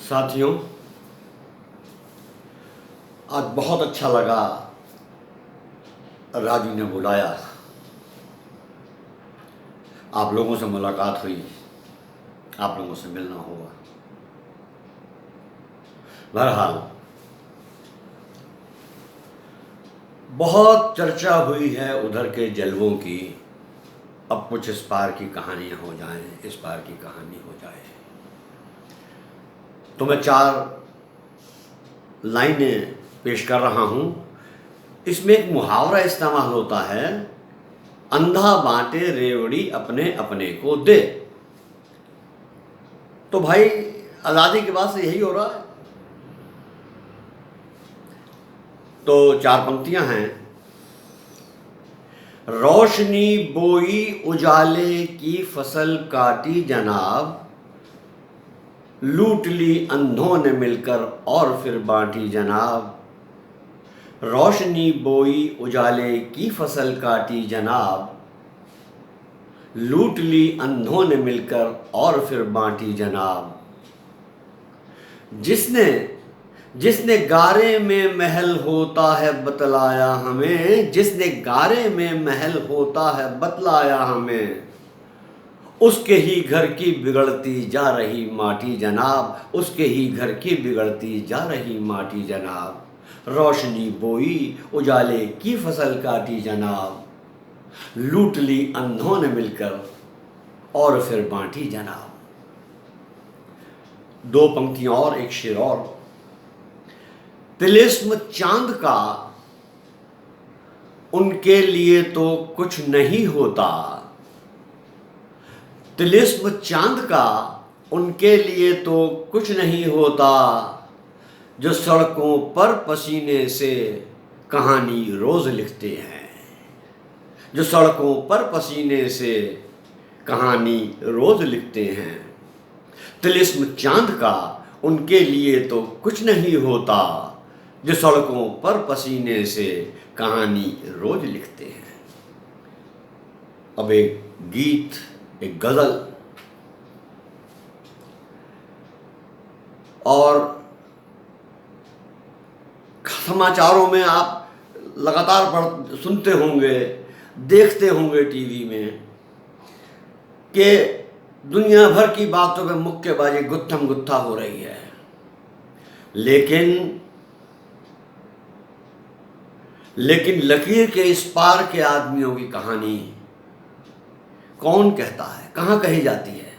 साथियों, आज बहुत अच्छा लगा राजू ने बुलाया, आप लोगों से मुलाकात हुई, आप लोगों से मिलना होगा। बहरहाल बहुत चर्चा हुई है उधर के जलवों की, अब कुछ इस पार की कहानियां हो जाएं, इस पार की कहानी हो जाए। तो मैं 4 लाइनें पेश कर रहा हूं। इसमें एक मुहावरा इस्तेमाल होता है, अंधा बांटे रेवड़ी अपने अपने को दे। तो भाई आज़ादी के बाद से यही हो रहा है। तो 4 पंक्तियां हैं। रोशनी बोई उजाले की फसल काटी जनाब, लूट ली अंधों ने मिलकर और फिर बांटी जनाब। रोशनी बोई उजाले की फसल काटी जनाब, लूट ली अंधों ने मिलकर और फिर बांटी जनाब। जिसने गारे में महल होता है बतलाया हमें, जिसने गारे में महल होता है बतलाया हमें, उसके ही घर की बिगड़ती जा रही माटी जनाब, उसके ही घर की बिगड़ती जा रही माटी जनाब। रोशनी बोई उजाले की फसल काटी जनाब, लूट ली अंधों ने मिलकर और फिर बांटी जनाब। 2 पंक्तियां और एक शेर और। तिलिस्म चांद का उनके लिए तो कुछ नहीं होता, तिलिस्म चांद का उनके लिए तो कुछ नहीं होता, जो सड़कों पर पसीने से कहानी रोज लिखते हैं, जो सड़कों पर पसीने से कहानी रोज लिखते हैं। तिलिस्म चांद का उनके लिए तो कुछ नहीं होता, जो सड़कों पर पसीने से कहानी रोज लिखते हैं। अब एक गीत, एक गजल। और समाचारों में आप लगातार सुनते होंगे, देखते होंगे टीवी में कि दुनिया भर की बातों में मुक्केबाजी गुत्थम गुत्था हो रही है, लेकिन लकीर के इस पार के आदमियों की कहानी कौन कहता है, कहाँ कही जाती है,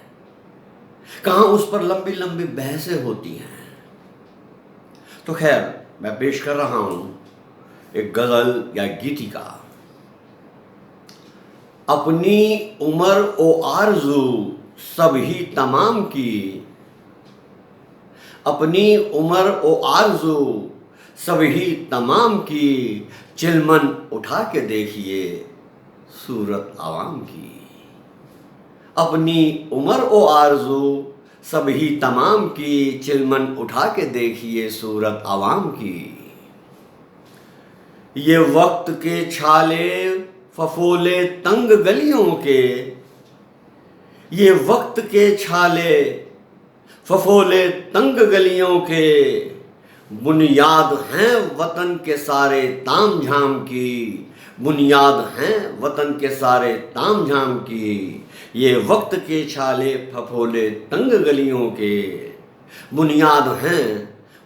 कहाँ उस पर लंबी लंबी बहसें होती हैं। तो खैर, मैं पेश कर रहा हूं एक गजल या गीतिका। अपनी उम्र ओ आरज़ू सब ही तमाम की, अपनी उम्र ओ आरज़ू सब ही तमाम की, चिलमन उठा के देखिए सूरत आवाम की। अपनी उम्र ओ आरज़ू सब ही तमाम की, चिलमन उठा के देखिए सूरत आवाम की। ये वक्त के छाले फफोले तंग गलियों के, ये वक्त के छाले फफोले तंग गलियों के, बुनियाद हैं वतन के सारे ताम झाम की, बुनियाद हैं वतन के सारे ताम झाम की। ये वक्त के छाले फफोले तंग गलियों के, बुनियाद हैं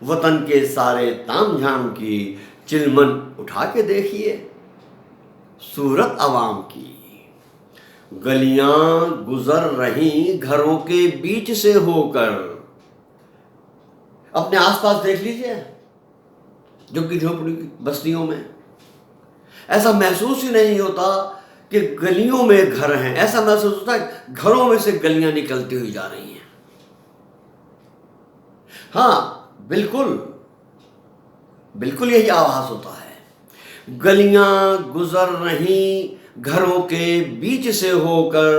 वतन के सारे ताम झाम की, चिलमन उठा के देखिए सूरत आवाम की। गलियां गुजर रही घरों के बीच से होकर, अपने आसपास देख लीजिए, झुग्गी झोपड़ी बस्तियों में ऐसा महसूस ही नहीं होता कि गलियों में घर हैं, ऐसा महसूस होता है घरों में से गलियां निकलती हुई जा रही हैं। हाँ, बिल्कुल यही आभास होता है। गलियां गुजर रही घरों के बीच से होकर,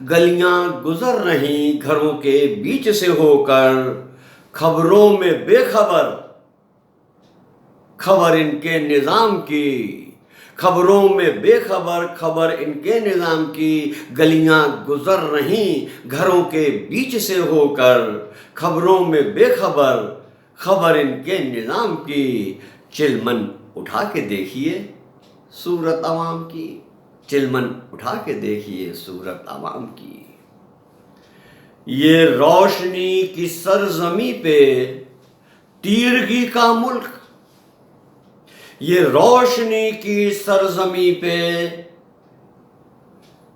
गलियां गुजर रही घरों के बीच से होकर, खबरों में बेखबर खबर इनके निजाम की, खबरों में बेखबर खबर इनके निज़ाम की, गलियां गुजर रही घरों के बीच से होकर। खबरों में बेखबर खबर इनके निज़ाम की, चिलमन उठा के देखिए सूरत अवाम की, चिलमन उठा के देखिए सूरत अवाम की। ये रोशनी की सरजमी पे तीरगी का मुल्क, ये रोशनी की सरजमी पे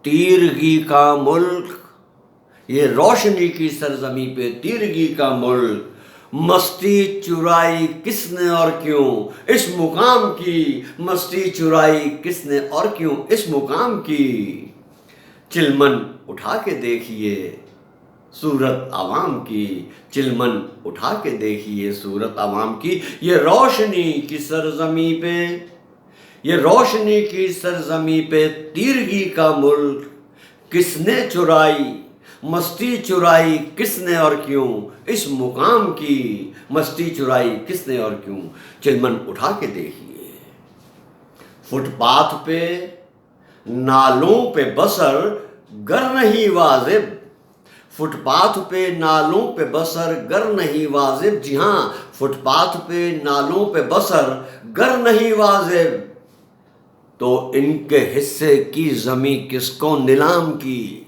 तीरगी का मुल्क, ये रोशनी की सरजमी पे तीरगी का मुल्क। मस्ती चुराई किसने और क्यों इस मुकाम की, मस्ती चुराई किसने और क्यों इस मुकाम की। चिलमन उठा के देखिए सूरत अवाम की, चिलमन उठा के देखिए सूरत अवाम की। ये रोशनी की सरजमी पे, ये रोशनी की सरजमी पे तीरगी का मुल्क किसने चुराई, मस्ती चुराई किसने और क्यों इस मुकाम की, मस्ती चुराई किसने और क्यों। चिलमन उठा के देखिए। फुटपाथ पे नालों पे बसर गर नहीं वाजिब, फुटपाथ पे नालों पे बसर गर नहीं वाजिब। जी हाँ, फुटपाथ पे नालों पे बसर गर नहीं वाजिब, तो इनके हिस्से की ज़मी किसको नीलाम की।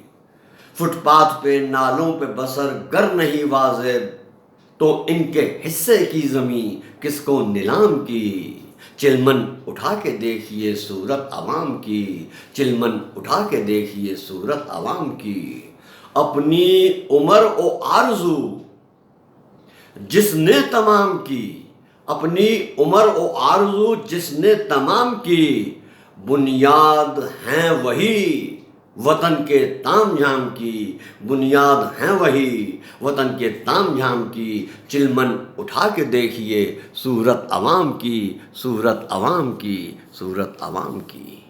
फुटपाथ पे नालों पे बसर गर नहीं वाजिब, तो इनके हिस्से की ज़मी किसको नीलाम की। चिलमन उठा के देखिए सूरत अवाम की, चिलमन उठा के देखिए सूरत अवाम की। अपनी उम्र ओ आरज़ू जिसने तमाम की, अपनी उम्र ओ आरज़ू जिसने तमाम की, बुनियाद हैं वही वतन के ताम झाम की, बुनियाद हैं वही वतन के ताम झाम की। चिलमन उठा के देखिए सूरत अवाम की, सूरत अवाम की, सूरत अवाम की।